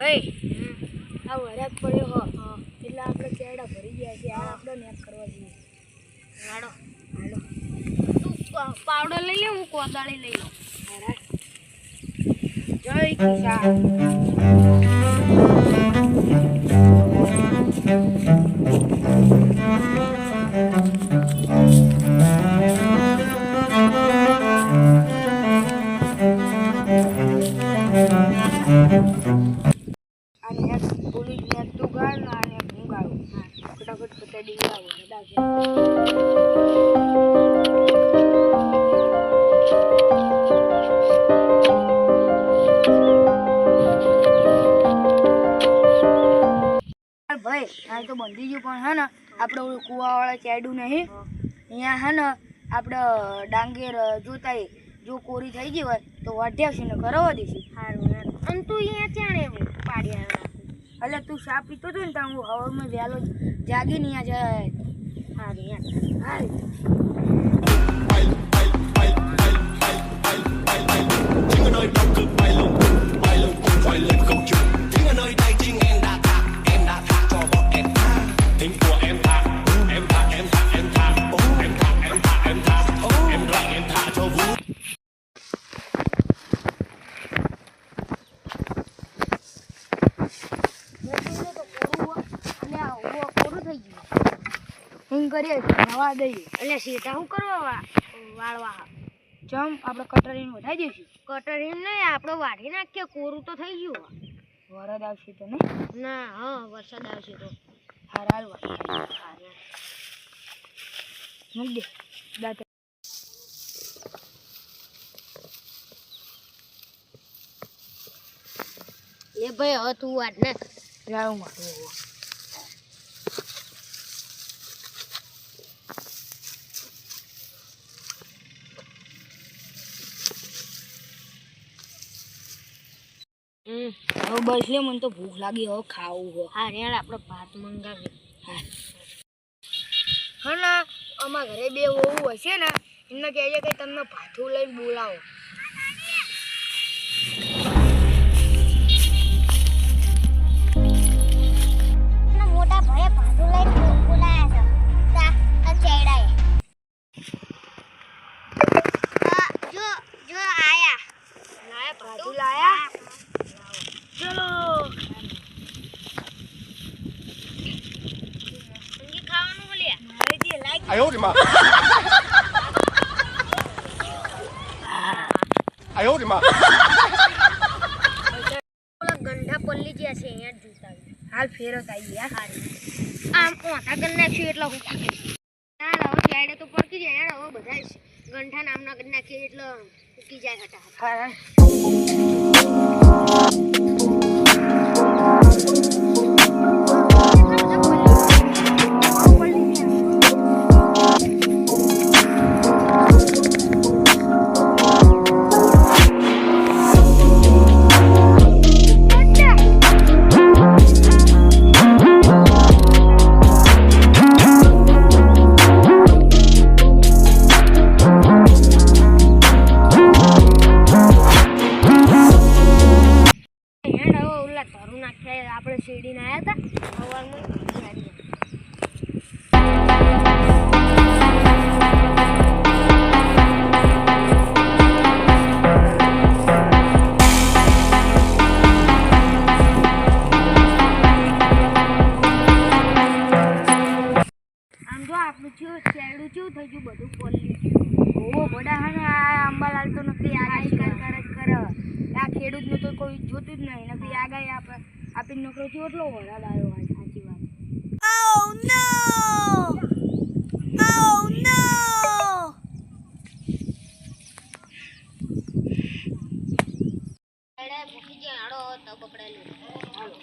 ભાઈ આ વરાક પડ્યો હો એટલે આપણે કેડા ભરી ગયા છે. આ આપણે નેક કરવા જોઈએ. હાલો હાલો તું પાવડર લઈ લે, હું કોદાળી લઈ લઉં. જય કિસાન. ફટાફટ પતાડી આવો. ભાઈ આ તો બંધી ગયું, પણ હે ને આપણે ઓલું કુવાવાળા ચાડ્યું નહીં, અહીંયા હે ને આપણે ડાંગેર જોતા જો કોરી થઈ ગઈ હોય તો વાઢ્યા છે ને કરવા દઈશું. સારું અને તું અહીંયા ચાણે પાડી એટલે તું ચા પીતો હતો ને ત્યાં હું હવામાં વહેલો જાગીને અહીંયા જાય. સારું યાર કરીએ નવા દઈએ એટલે સીટા શું કરવા વાળવા જમ આપણે કટરીને વધારી દઈશું. કટરીને નહીં આપણે વાઢી નાખીએ, કોરું તો થઈ ગયું. વરસાદ આવશે તો ને ના હા વરસાદ આવશે તો હાલ મૂક દે દાંત. એ ભાઈ હવે તું વાટ ને લાવું મારું હવે બસ લે, મને તો ભૂખ લાગી, હવે ખાવું હોય. હા યાર આપણે ભાત મંગાવીએ. હા ના અમારા ઘરે બે વહુ હશે ને એમને કહેજે કે તમને ભાથું લઈને બોલાવો. મોટા ભાઈ ભાથું લઈને બોલાયા છે ચેડાએ. જો જો આયા ભાથું લાયા. ચલો સંગી ખાવાનું બોલ્યા મારી દે લાઈક આયો રે માં આયો રે માં ઓલા ગંઢા પલ્લી ગયા છે અહીંયા જોતા હાલ ફેરત આવી યાર. આમ ઓઠા ગન નાખ્યું એટલે હું ના હવે સાઈડે તો પડકી જાય યાર. હવે બધા ગંઠા નામના ગન નાખીએ એટલે ઉકી જાય હટા. હા આપણે શેરડીને આવ્યા હતા સવારમાં. આમ જો આપણું ચેડું કેવું થઈ ગયું, બધું પલ્લી ગયું. બધા હા ને આ અંબાલાલ તો નથી આગાહી કરે આ ખેડૂતનું તો કોઈ જોતું જ નહીં નથી. આગાહી આપણે આપી નોકરો થયો એટલો વરસાદ આવ્યો હોય. સાચી વાત. Oh no! Oh no! એડે ભૂખી જે હાડો તો પકડેલું. હાલો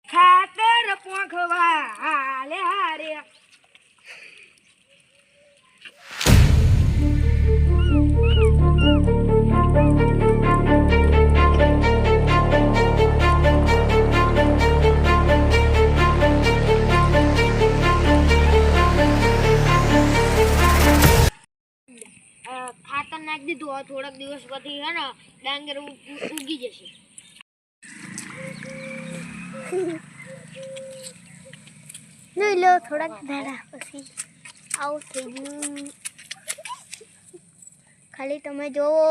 ખાતર પોખવા હાલે હારે. થોડાક દિવસ પછી હે ને ડાંગર ઉગી જશે. જોઈ લો થોડાક દાડા પછી આવું થઈ ગયું. ખાલી તમે જોવો